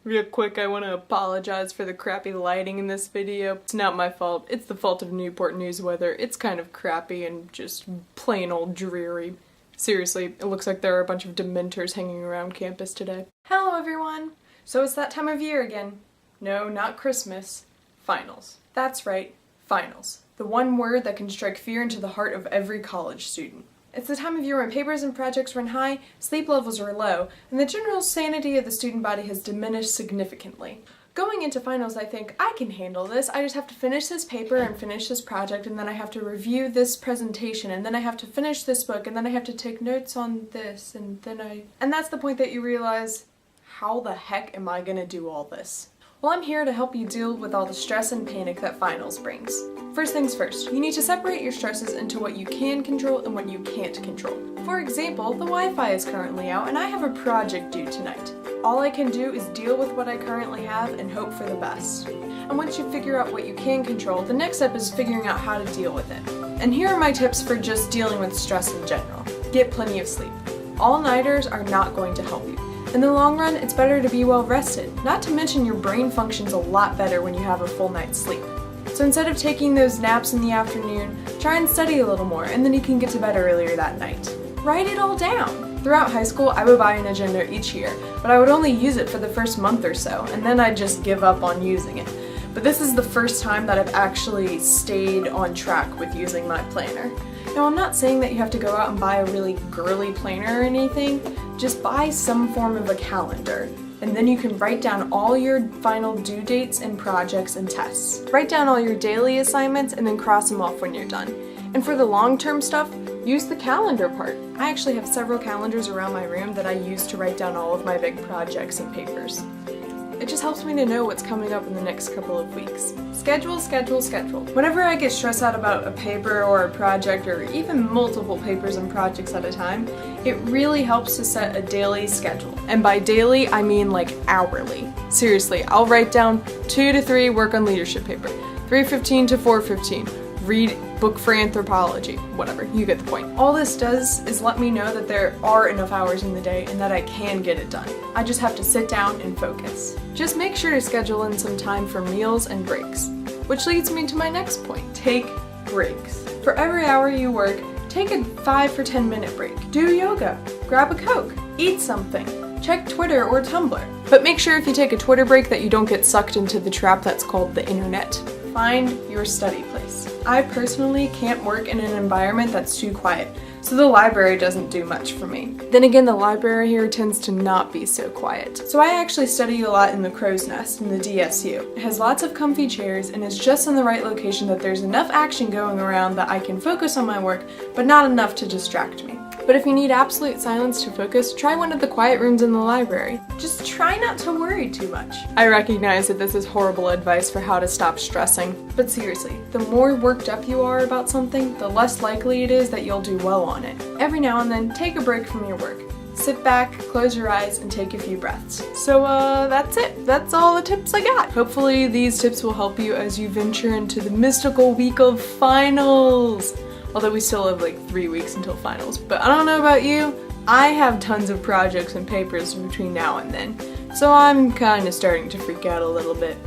Real quick, I want to apologize for the crappy lighting in this video. It's not my fault. It's the fault of Newport News weather. It's kind of crappy and just plain old dreary. Seriously, it looks like there are a bunch of dementors hanging around campus today. Hello everyone! So it's that time of year again. No, not Christmas. Finals. That's right, finals. The one word that can strike fear into the heart of every college student. It's the time of year when papers and projects run high, sleep levels are low, and the general sanity of the student body has diminished significantly. Going into finals, I think, I can handle this. I just have to finish this paper and finish this project, and then I have to review this presentation, and then I have to finish this book, and then I have to take notes on this, and then And that's the point that you realize, how the heck am I gonna do all this? Well, I'm here to help you deal with all the stress and panic that finals brings. First things first, you need to separate your stresses into what you can control and what you can't control. For example, the Wi-Fi is currently out and I have a project due tonight. All I can do is deal with what I currently have and hope for the best. And once you figure out what you can control, the next step is figuring out how to deal with it. And here are my tips for just dealing with stress in general. Get plenty of sleep. All-nighters are not going to help you. In the long run, it's better to be well rested, not to mention your brain functions a lot better when you have a full night's sleep. So instead of taking those naps in the afternoon, try and study a little more, and then you can get to bed earlier that night. Write it all down! Throughout high school, I would buy an agenda each year, but I would only use it for the first month or so, and then I'd just give up on using it. But this is the first time that I've actually stayed on track with using my planner. Now, I'm not saying that you have to go out and buy a really girly planner or anything, just buy some form of a calendar. And then you can write down all your final due dates and projects and tests. Write down all your daily assignments and then cross them off when you're done. And for the long-term stuff, use the calendar part. I actually have several calendars around my room that I use to write down all of my big projects and papers. It just helps me to know what's coming up in the next couple of weeks. Schedule, schedule, schedule. Whenever I get stressed out about a paper or a project or even multiple papers and projects at a time, it really helps to set a daily schedule. And by daily, I mean like hourly. Seriously, I'll write down 2 to 3 work on leadership paper, 3:15 to 4:15. Read book for anthropology, whatever, you get the point. All this does is let me know that there are enough hours in the day and that I can get it done. I just have to sit down and focus. Just make sure to schedule in some time for meals and breaks. Which leads me to my next point, take breaks. For every hour you work, take a 5 or 10 minute break. Do yoga, grab a Coke, eat something, check Twitter or Tumblr. But make sure if you take a Twitter break that you don't get sucked into the trap that's called the internet. Find your study place. I personally can't work in an environment that's too quiet, so the library doesn't do much for me. Then again, the library here tends to not be so quiet. So I actually study a lot in the Crow's Nest in the DSU. It has lots of comfy chairs and is just in the right location that there's enough action going around that I can focus on my work, but not enough to distract me. But if you need absolute silence to focus, try one of the quiet rooms in the library. Just try not to worry too much. I recognize that this is horrible advice for how to stop stressing, but seriously, the more worked up you are about something, the less likely it is that you'll do well on it. Every now and then, take a break from your work. Sit back, close your eyes, and take a few breaths. So that's it. That's all the tips I got. Hopefully these tips will help you as you venture into the mystical week of finals. Although we still have like 3 weeks until finals. But I don't know about you, I have tons of projects and papers between now and then. So I'm kind of starting to freak out a little bit.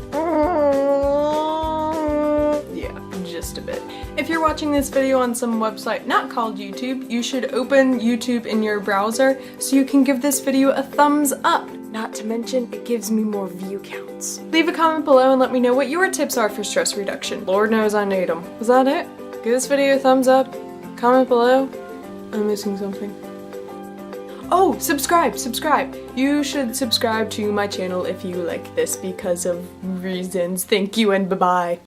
Yeah, just a bit. If you're watching this video on some website not called YouTube, you should open YouTube in your browser so you can give this video a thumbs up. Not to mention, it gives me more view counts. Leave a comment below and let me know what your tips are for stress reduction. Lord knows I need them. Was that it? Give this video a thumbs up, comment below. I'm missing something. Oh, subscribe! You should subscribe to my channel if you like this because of reasons. Thank you and bye-bye.